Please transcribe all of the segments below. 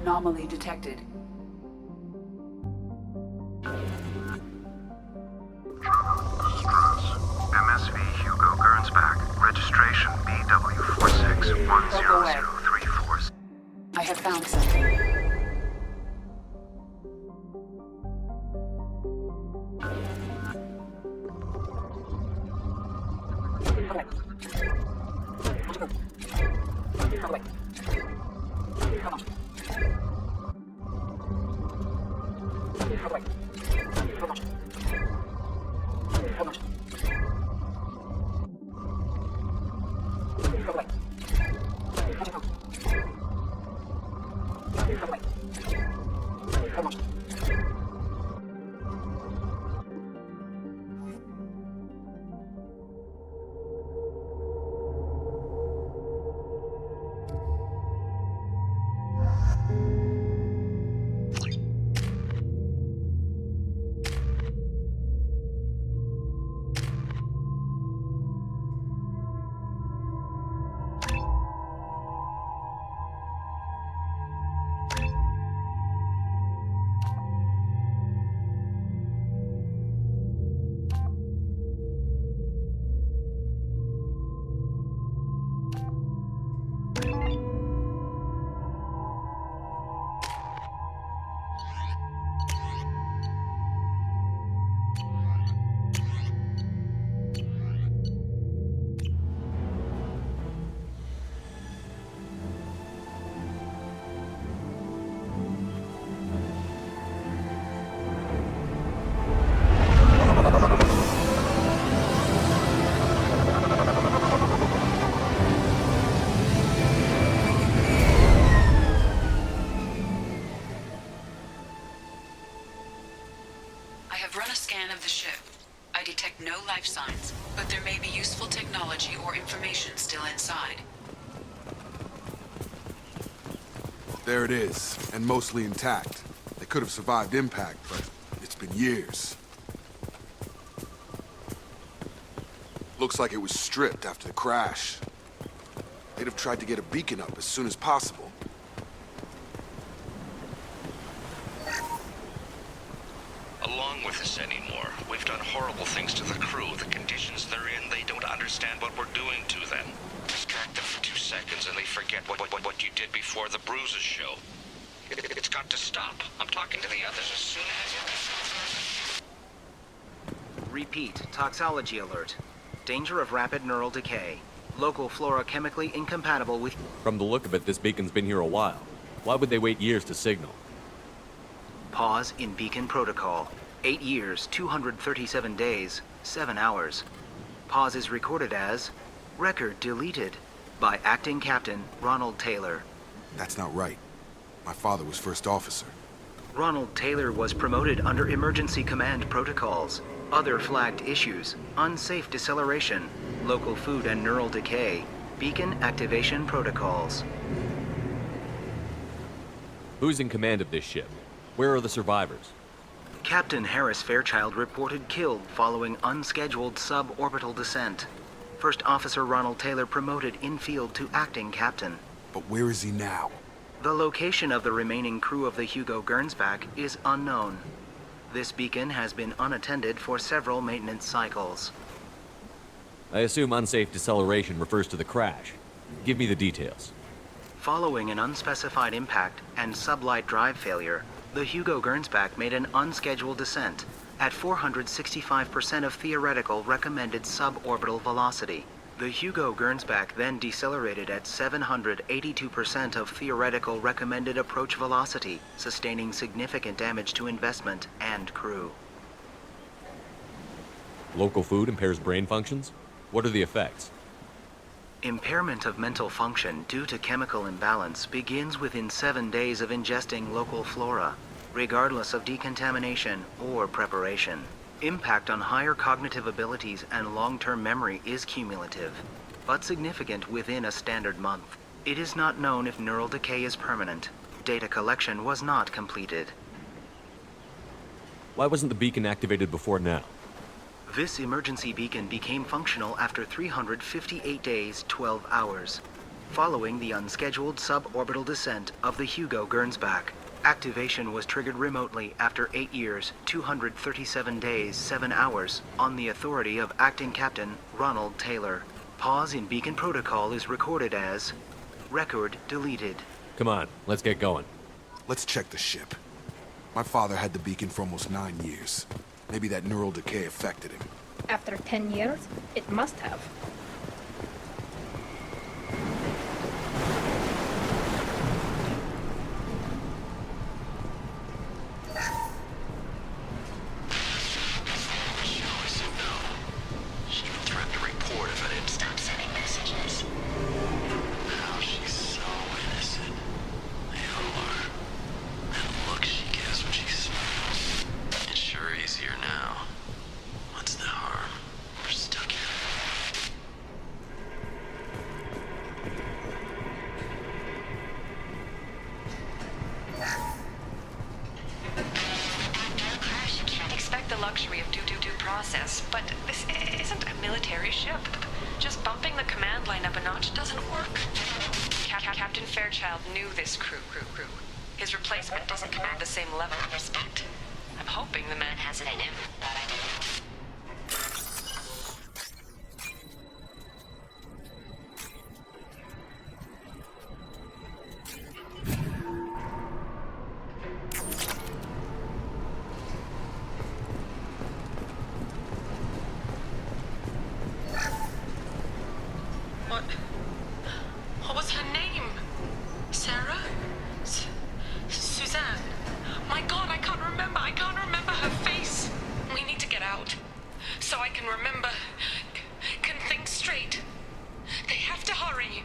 Anomaly detected. MSV Hugo Gernsback. Registration BW461034. I have found something. Of the ship. I detect no life signs, but there may be useful technology or information still inside. There it is, and mostly intact. They could have survived impact, but it's been years. Looks like it was stripped after the crash. They'd have tried to get a beacon up as soon as possible. Along with this anymore. We've done horrible things to the crew. The conditions they're in, they don't understand what we're doing to them. Distract them for 2 seconds and they forget what you did before the bruises show. It's got to stop. I'm talking to the others as soon as... Repeat, toxology alert. Danger of rapid neural decay. Local flora chemically incompatible with... From the look of it, this beacon's been here a while. Why would they wait years to signal? Pause in beacon protocol. 8 years, 237 days, 7 hours. Pause is recorded as record deleted by acting captain Ronald Taylor. That's not right. My father was first officer. Ronald Taylor was promoted under emergency command protocols. Other flagged issues: unsafe deceleration, local food and neural decay, beacon activation protocols. Who's in command of this ship? Where are the survivors? Captain Harris Fairchild reported killed following unscheduled suborbital descent. First Officer Ronald Taylor promoted in-field to acting captain. But where is he now? The location of the remaining crew of the Hugo Gernsback is unknown. This beacon has been unattended for several maintenance cycles. I assume unsafe deceleration refers to the crash. Give me the details. Following an unspecified impact and sublight drive failure, the Hugo Gernsback made an unscheduled descent at 465% of theoretical recommended suborbital velocity. The Hugo Gernsback then decelerated at 782% of theoretical recommended approach velocity, sustaining significant damage to investment and crew. Local food impairs brain functions? What are the effects? Impairment of mental function due to chemical imbalance begins within 7 days of ingesting local flora, regardless of decontamination or preparation. Impact on higher cognitive abilities and long-term memory is cumulative, but significant within a standard month. It is not known if neural decay is permanent. Data collection was not completed. Why wasn't the beacon activated before now? This emergency beacon became functional after 358 days, 12 hours, following the unscheduled suborbital descent of the Hugo Gernsback. Activation was triggered remotely after 8 years, 237 days, 7 hours, on the authority of Acting Captain Ronald Taylor. Pause in beacon protocol is recorded as record deleted. Come on, let's get going. Let's check the ship. My father had the beacon for almost 9 years. Maybe that neural decay affected him. After 10 years, it must have. Process, but this isn't a military ship. Just bumping the command line up a notch doesn't work. Captain Fairchild knew this crew. His replacement doesn't command the same level of respect. I'm hoping the man has it in him. What was her name? Sarah? Suzanne? My God, I can't remember her face. We need to get out. So I can remember, can think straight. They have to hurry.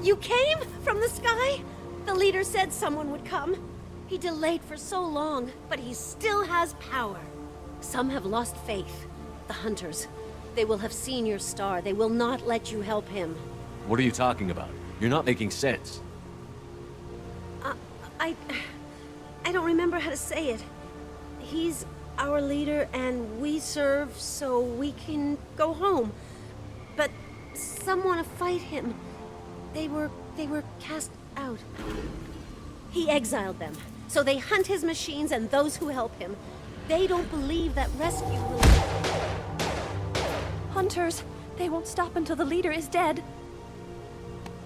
You came from the sky? The leader said someone would come. He delayed for so long, but he still has power. Some have lost faith. The hunters. They will have seen your star. They will not let you help him. What are you talking about? You're not making sense. I don't remember how to say it. He's our leader and we serve so we can go home. But some want to fight him. They were cast out. He exiled them, so they hunt his machines and those who help him. They don't believe that rescue will... Hunters, they won't stop until the leader is dead.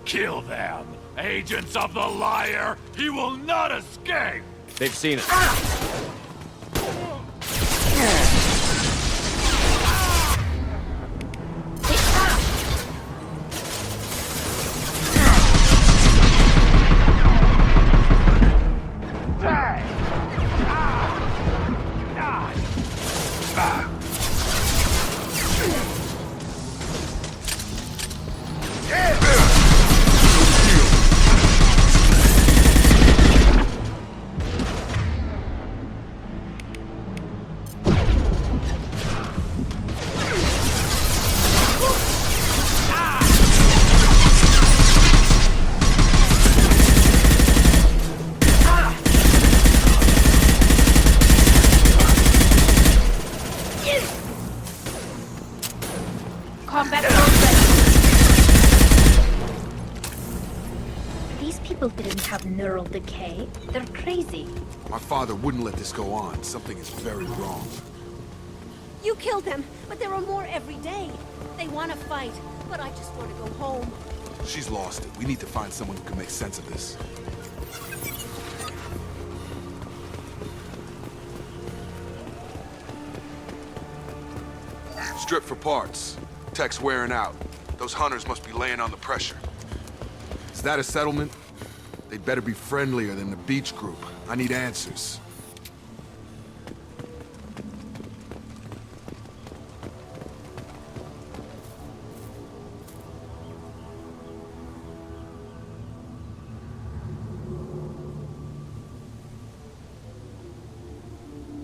Kill them! Agents of the liar! He will not escape! They've seen it. Didn't have neural decay. They're crazy. My father wouldn't let this go on. Something is very wrong. You killed them, but there are more every day. They want to fight, but I just want to go home. She's lost it. We need to find someone who can make sense of this. stripped for parts. Tech's wearing out. Those hunters must be laying on the pressure. Is that a settlement? They'd better be friendlier than the beach group. I need answers.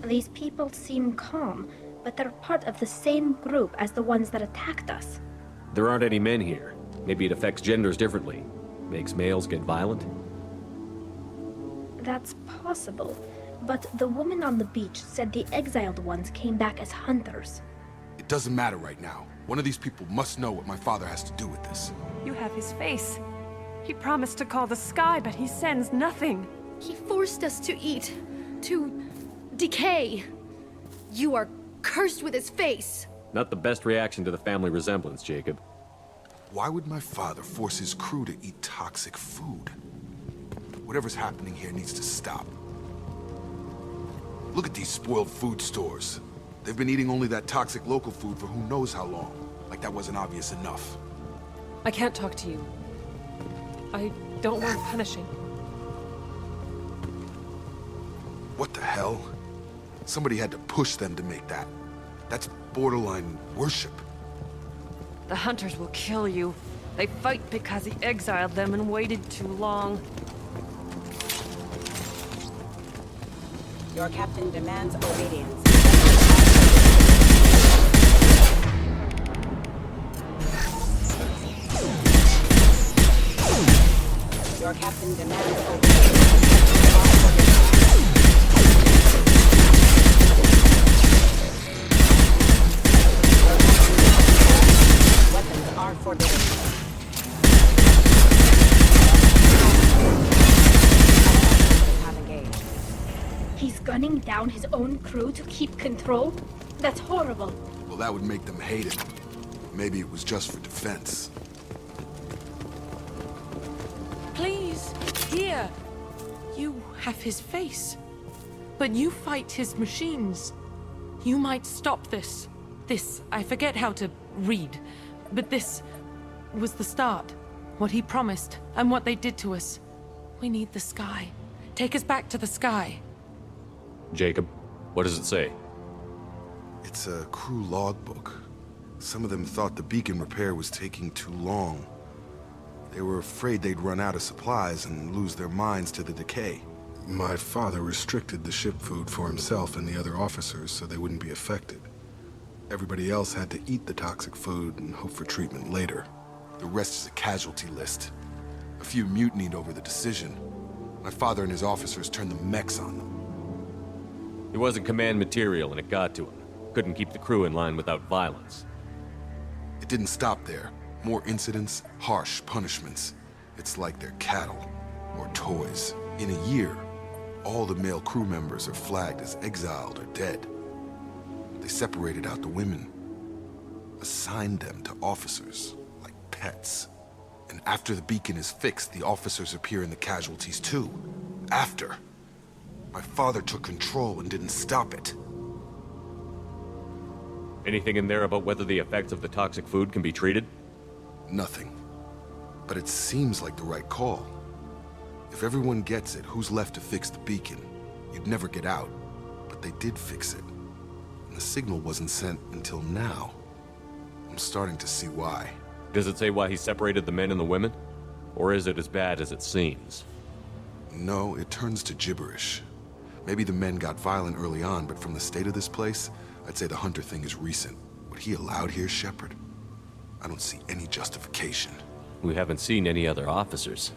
These people seem calm, but they're part of the same group as the ones that attacked us. There aren't any men here. Maybe it affects genders differently. Makes males get violent? That's possible, but the woman on the beach said the exiled ones came back as hunters. It doesn't matter right now. One of these people must know what my father has to do with this. You have his face. He promised to call the sky, but he sends nothing. He forced us to eat, to decay. You are cursed with his face. Not the best reaction to the family resemblance, Jacob. Why would my father force his crew to eat toxic food? Whatever's happening here needs to stop. Look at these spoiled food stores. They've been eating only that toxic local food for who knows how long. Like that wasn't obvious enough. I can't talk to you. I don't want punishing. What the hell? Somebody had to push them to make that. That's borderline worship. The hunters will kill you. They fight because he exiled them and waited too long. Your captain demands obedience. Your captain demands obedience. Weapons are forbidden. He's gunning down his own crew to keep control? That's horrible. Well, that would make them hate him. Maybe it was just for defense. Please, here. You have his face. But you fight his machines. You might stop this. This, I forget how to read. But this was the start. What he promised, and what they did to us. We need the sky. Take us back to the sky. Jacob, what does it say? It's a crew logbook. Some of them thought the beacon repair was taking too long. They were afraid they'd run out of supplies and lose their minds to the decay. My father restricted the ship food for himself and the other officers so they wouldn't be affected. Everybody else had to eat the toxic food and hope for treatment later. The rest is a casualty list. A few mutinied over the decision. My father and his officers turned the mechs on them. He wasn't command material and it got to him. Couldn't keep the crew in line without violence. It didn't stop there. More incidents, harsh punishments. It's like they're cattle or toys. In a year, all the male crew members are flagged as exiled or dead. They separated out the women, assigned them to officers, like pets. And after the beacon is fixed, the officers appear in the casualties too. After. My father took control and didn't stop it. Anything in there about whether the effects of the toxic food can be treated? Nothing. But it seems like the right call. If everyone gets it, who's left to fix the beacon? You'd never get out. But they did fix it. And the signal wasn't sent until now. I'm starting to see why. Does it say why he separated the men and the women? Or is it as bad as it seems? No, it turns to gibberish. Maybe the men got violent early on, but from the state of this place, I'd say the hunter thing is recent. What he allowed here, Shepard? I don't see any justification. We haven't seen any other officers.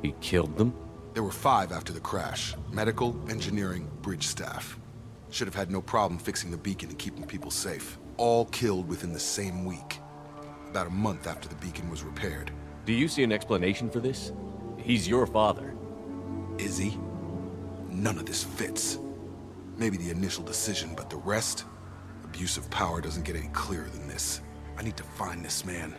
He killed them? There were 5 after the crash. Medical, engineering, bridge staff. Should have had no problem fixing the beacon and keeping people safe. All killed within the same week. About a month after the beacon was repaired. Do you see an explanation for this? He's your father. Is he? None of this fits. Maybe the initial decision, but the rest? Abuse of power doesn't get any clearer than this. I need to find this man.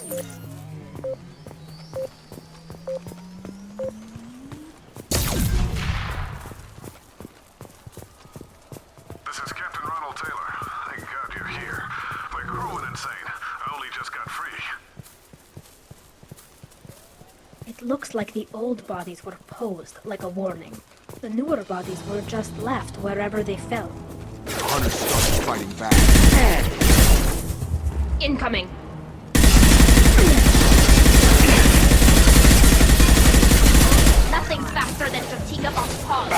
This is Captain Ronald Taylor. Thank God you're here. My crew went insane. I only just got free. It looks like the old bodies were posed like a warning. The newer bodies were just left wherever they fell. The hunters started fighting back. Incoming! Nothing's faster than Tortiga Bomb's paws.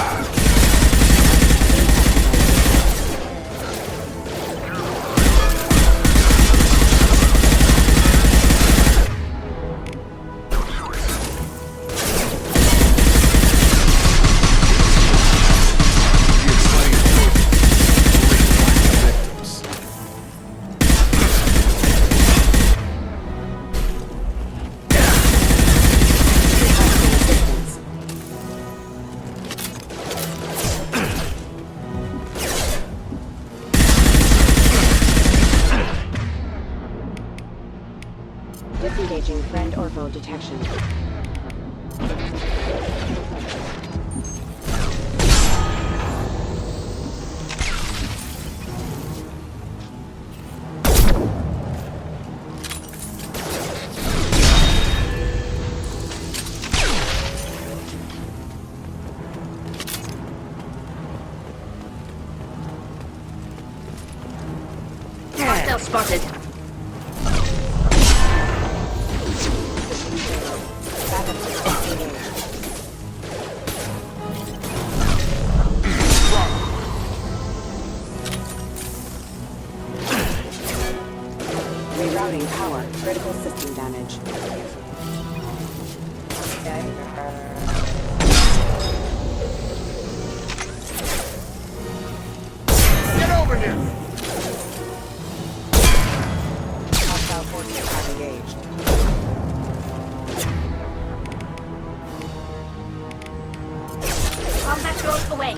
Disengaging friend or foe detection. Hostile spotted. Rerouting power. Critical system damage. Get over here! Hostile forces are engaged. Combat drones away.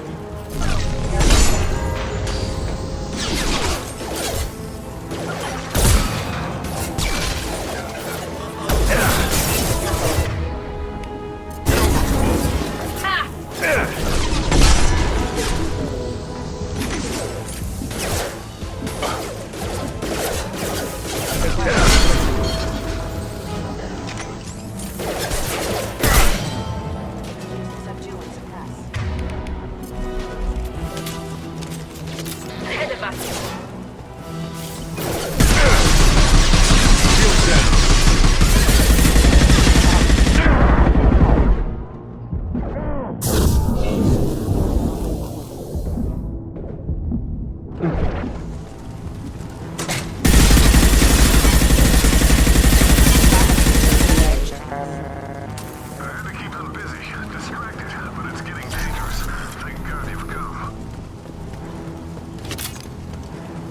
Ahead of us.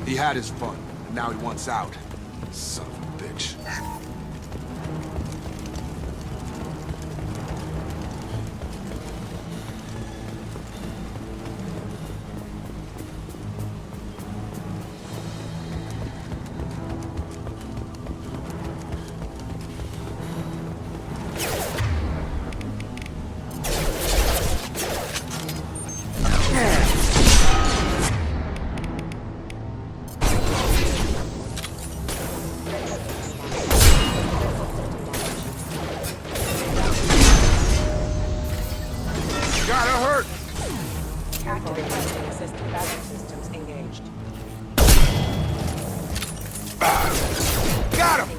He had his fun, and now he wants out. Son of a bitch. Got him!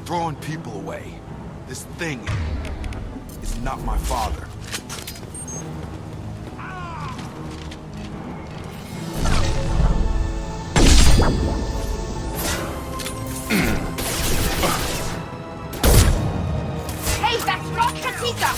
Throwing people away. This thing is not my father. Hey, that's not Tortiga!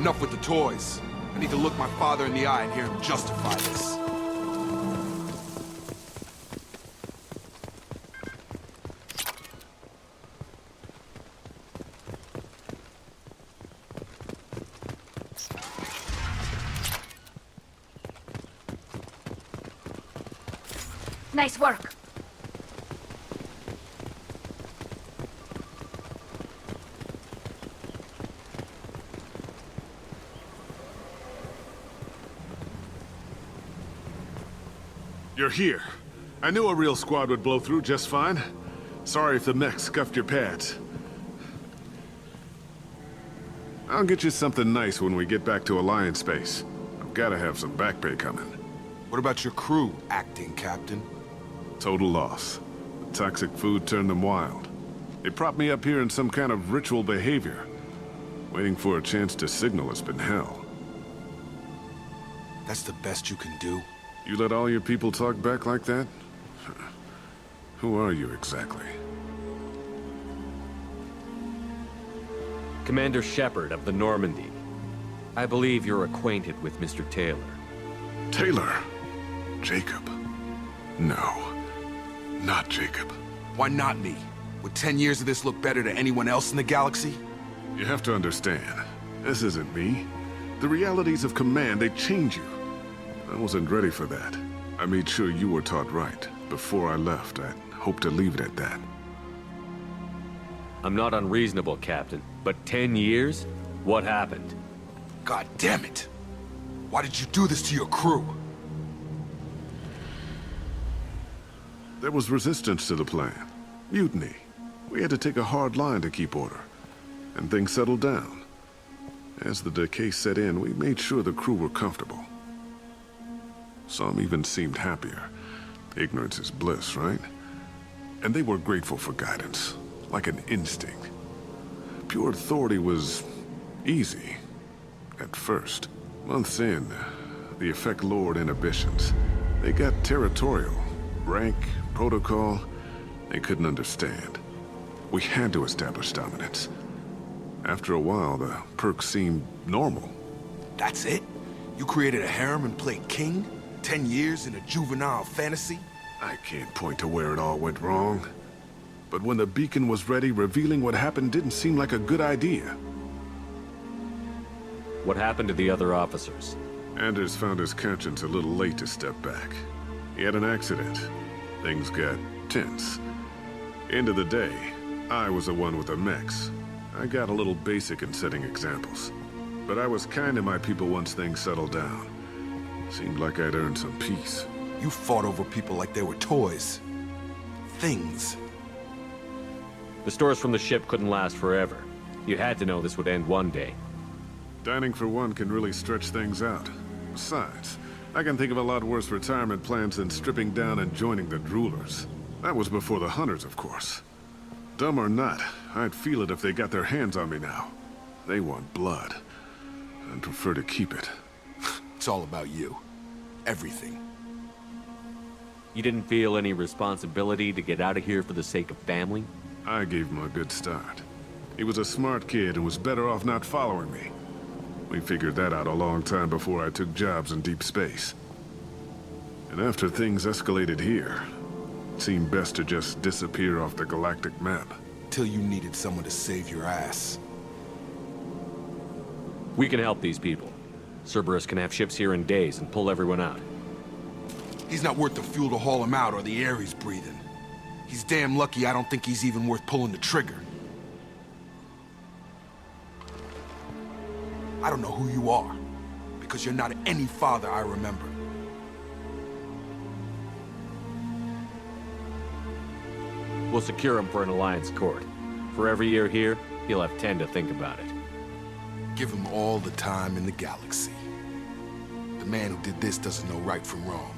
Enough with the toys. I need to look my father in the eye and hear him justify this. Nice work. You're here. I knew a real squad would blow through just fine. Sorry if the mech scuffed your pads. I'll get you something nice when we get back to Alliance base. I've gotta have some back pay coming. What about your crew, acting captain? Total loss. The toxic food turned them wild. They propped me up here in some kind of ritual behavior. Waiting for a chance to signal has been hell. That's the best you can do? You let all your people talk back like that? Who are you exactly? Commander Shepard of the Normandy. I believe you're acquainted with Mr. Taylor. Taylor? Jacob? No. Not Jacob. Why not me? Would 10 years of this look better to anyone else in the galaxy? You have to understand, this isn't me. The realities of command, they change you. I wasn't ready for that. I made sure you were taught right. Before I left, I hoped to leave it at that. I'm not unreasonable, Captain, but 10 years? What happened? God damn it! Why did you do this to your crew? There was resistance to the plan. Mutiny. We had to take a hard line to keep order. And things settled down. As the decay set in, we made sure the crew were comfortable. Some even seemed happier. Ignorance is bliss, right? And they were grateful for guidance, like an instinct. Pure authority was easy, at first. Months in, the effect lowered inhibitions. They got territorial. Rank, protocol, they couldn't understand. We had to establish dominance. After a while, the perks seemed normal. That's it? You created a harem and played king? 10 years in a juvenile fantasy? I can't point to where it all went wrong. But when the beacon was ready, revealing what happened didn't seem like a good idea. What happened to the other officers? Anders found his conscience a little late to step back. He had an accident. Things got tense. End of the day, I was the one with the mechs. I got a little basic in setting examples. But I was kind to my people once things settled down. Seemed like I'd earned some peace. You fought over people like they were toys. Things. The stores from the ship couldn't last forever. You had to know this would end one day. Dining for one can really stretch things out. Besides, I can think of a lot worse retirement plans than stripping down and joining the droolers. That was before the hunters, of course. Dumb or not, I'd feel it if they got their hands on me now. They want blood. I'd prefer to keep it. It's all about you. Everything. You didn't feel any responsibility to get out of here for the sake of family? I gave them a good start. He was a smart kid and was better off not following me. We figured that out a long time before I took jobs in deep space. And after things escalated here, it seemed best to just disappear off the galactic map. Till you needed someone to save your ass. We can help these people. Cerberus can have ships here in days and pull everyone out. He's not worth the fuel to haul him out or the air he's breathing. He's damn lucky I don't think he's even worth pulling the trigger. I don't know who you are, because you're not any father I remember. We'll secure him for an Alliance court. For every year here, he'll have 10 to think about it. Give him all the time in the galaxy. The man who did this doesn't know right from wrong.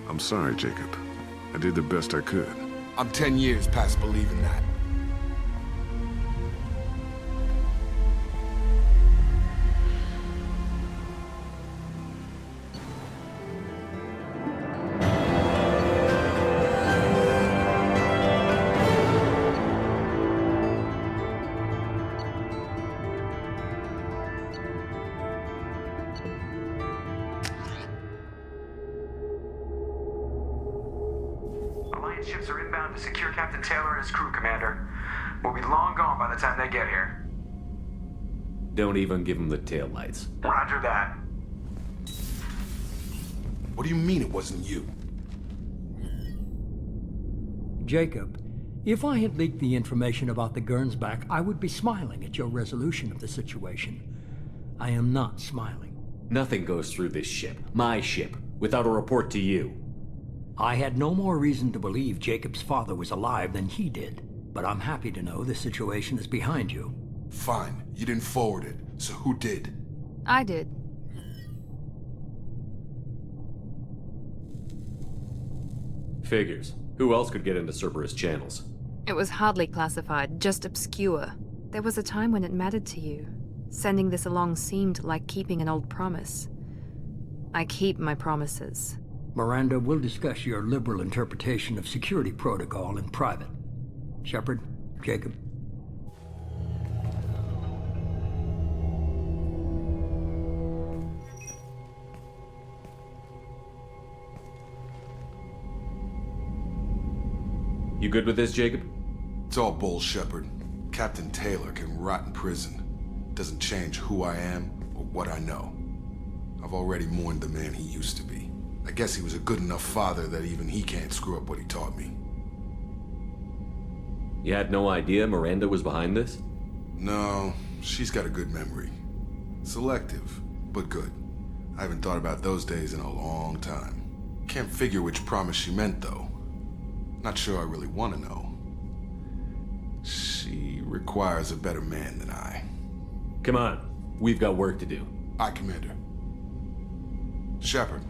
I'm sorry, Jacob. I did the best I could. I'm 10 years past believing that. Ships are inbound to secure Captain Taylor and his crew, Commander. We'll be long gone by the time they get here. Don't even give him the taillights. Roger that. What do you mean it wasn't you? Jacob, if I had leaked the information about the Gernsback, I would be smiling at your resolution of the situation. I am not smiling. Nothing goes through this ship, my ship, without a report to you. I had no more reason to believe Jacob's father was alive than he did, but I'm happy to know the situation is behind you. Fine. You didn't forward it, so who did? I did. Figures. Who else could get into Cerberus channels? It was hardly classified, just obscure. There was a time when it mattered to you. Sending this along seemed like keeping an old promise. I keep my promises. Miranda, we'll discuss your liberal interpretation of security protocol in private. Shepard, Jacob. You good with this, Jacob? It's all bull, Shepard. Captain Taylor can rot in prison. Doesn't change who I am or what I know. I've already mourned the man he used to be. I guess he was a good enough father that even he can't screw up what he taught me. You had no idea Miranda was behind this? No, she's got a good memory. Selective, but good. I haven't thought about those days in a long time. Can't figure which promise she meant, though. Not sure I really want to know. She requires a better man than I. Come on, we've got work to do. Aye, Commander. Shepard.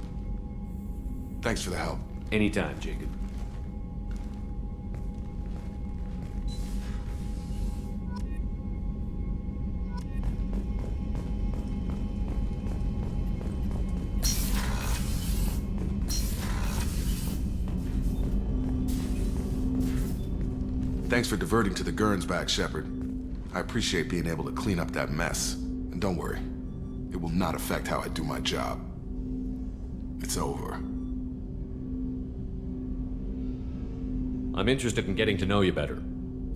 Thanks for the help. Anytime, Jacob. Thanks for diverting to the Gernsback, Shepard. I appreciate being able to clean up that mess. And don't worry, it will not affect how I do my job. It's over. I'm interested in getting to know you better.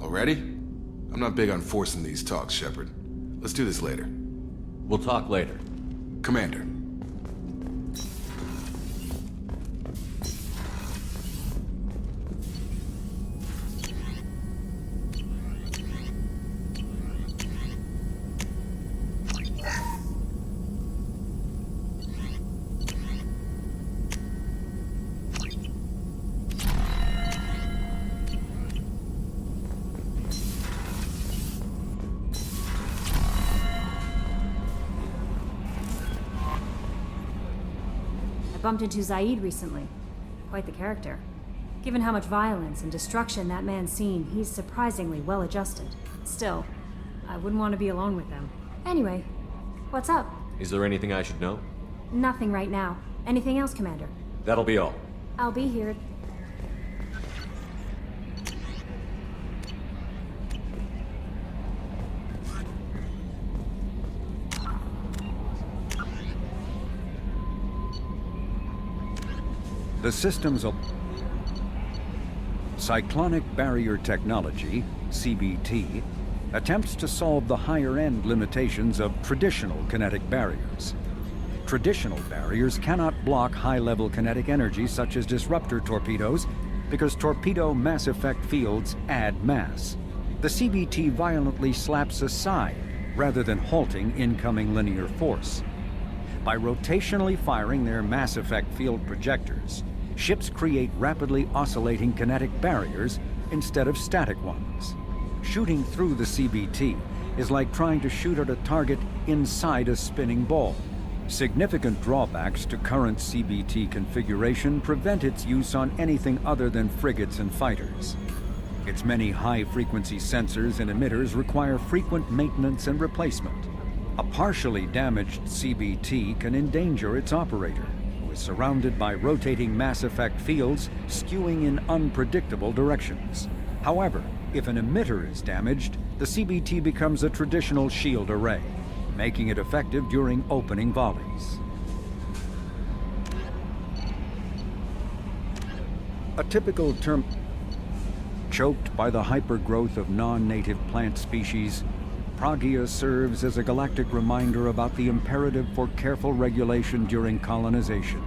Already? I'm not big on forcing these talks, Shepard. Let's do this later. We'll talk later. Commander. I bumped into Zaid recently. Quite the character. Given how much violence and destruction that man's seen, he's surprisingly well adjusted. Still, I wouldn't want to be alone with him. Anyway, what's up? Is there anything I should know? Nothing right now. Anything else, Commander? That'll be all. I'll be here. The system's cyclonic barrier technology, CBT, attempts to solve the higher-end limitations of traditional kinetic barriers. Traditional barriers cannot block high-level kinetic energy such as disruptor torpedoes because torpedo mass effect fields add mass. The CBT violently slaps aside rather than halting incoming linear force. By rotationally firing their mass effect field projectors, ships create rapidly oscillating kinetic barriers instead of static ones. Shooting through the CBT is like trying to shoot at a target inside a spinning ball. Significant drawbacks to current CBT configuration prevent its use on anything other than frigates and fighters. Its many high-frequency sensors and emitters require frequent maintenance and replacement. A partially damaged CBT can endanger its operator, who is surrounded by rotating mass effect fields skewing in unpredictable directions. However, if an emitter is damaged, the CBT becomes a traditional shield array, making it effective during opening volleys. A typical term. Choked by the hypergrowth of non-native plant species, Pragia serves as a galactic reminder about the imperative for careful regulation during colonization.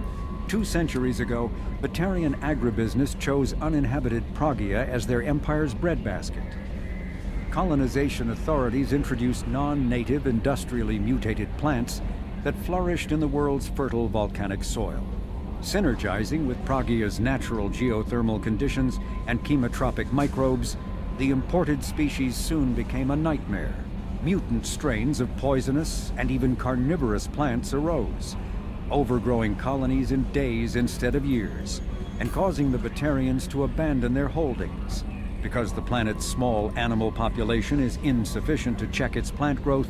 2 centuries ago, Batarian agribusiness chose uninhabited Pragia as their empire's breadbasket. Colonization authorities introduced non-native, industrially mutated plants that flourished in the world's fertile volcanic soil. Synergizing with Pragia's natural geothermal conditions and chemotropic microbes, the imported species soon became a nightmare. Mutant strains of poisonous and even carnivorous plants arose, overgrowing colonies in days instead of years, and causing the Batarians to abandon their holdings. Because the planet's small animal population is insufficient to check its plant growth,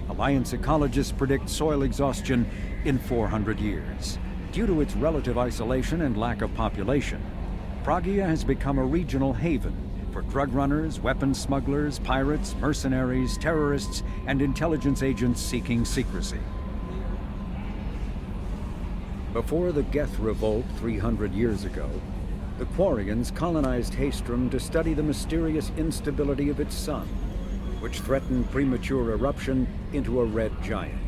Alliance ecologists predict soil exhaustion in 400 years. Due to its relative isolation and lack of population, Pragia has become a regional haven for drug runners, weapons smugglers, pirates, mercenaries, terrorists, and intelligence agents seeking secrecy. Before the Geth Revolt 300 years ago, the Quarians colonized Haestrom to study the mysterious instability of its sun, which threatened premature eruption into a red giant.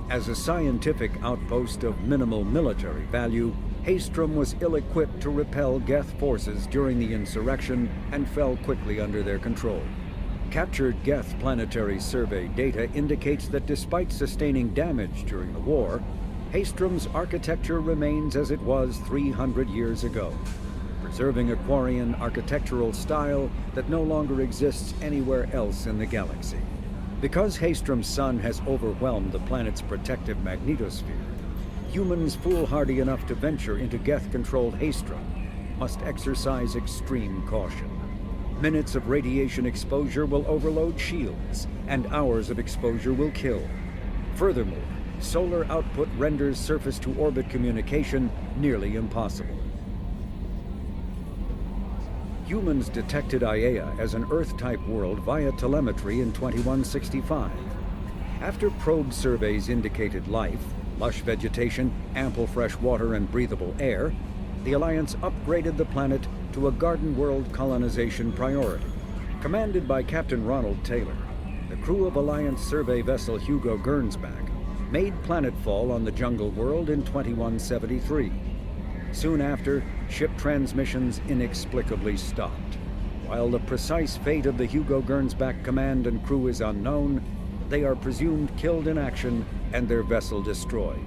As a scientific outpost of minimal military value, Haestrom was ill-equipped to repel Geth forces during the insurrection and fell quickly under their control. Captured Geth planetary survey data indicates that despite sustaining damage during the war, Haestrom's architecture remains as it was 300 years ago, preserving a Quarian architectural style that no longer exists anywhere else in the galaxy. Because Haestrom's sun has overwhelmed the planet's protective magnetosphere, humans foolhardy enough to venture into Geth-controlled Haestrom must exercise extreme caution. Minutes of radiation exposure will overload shields, and hours of exposure will kill. Furthermore, solar output renders surface-to-orbit communication nearly impossible. Humans detected Aiea as an Earth-type world via telemetry in 2165. After probe surveys indicated life, lush vegetation, ample fresh water, and breathable air, the Alliance upgraded the planet to a garden world colonization priority. Commanded by Captain Ronald Taylor, the crew of Alliance survey vessel Hugo Gernsback made planetfall on the jungle world in 2173. Soon after, ship transmissions inexplicably stopped. While the precise fate of the Hugo Gernsback command and crew is unknown, they are presumed killed in action and their vessel destroyed.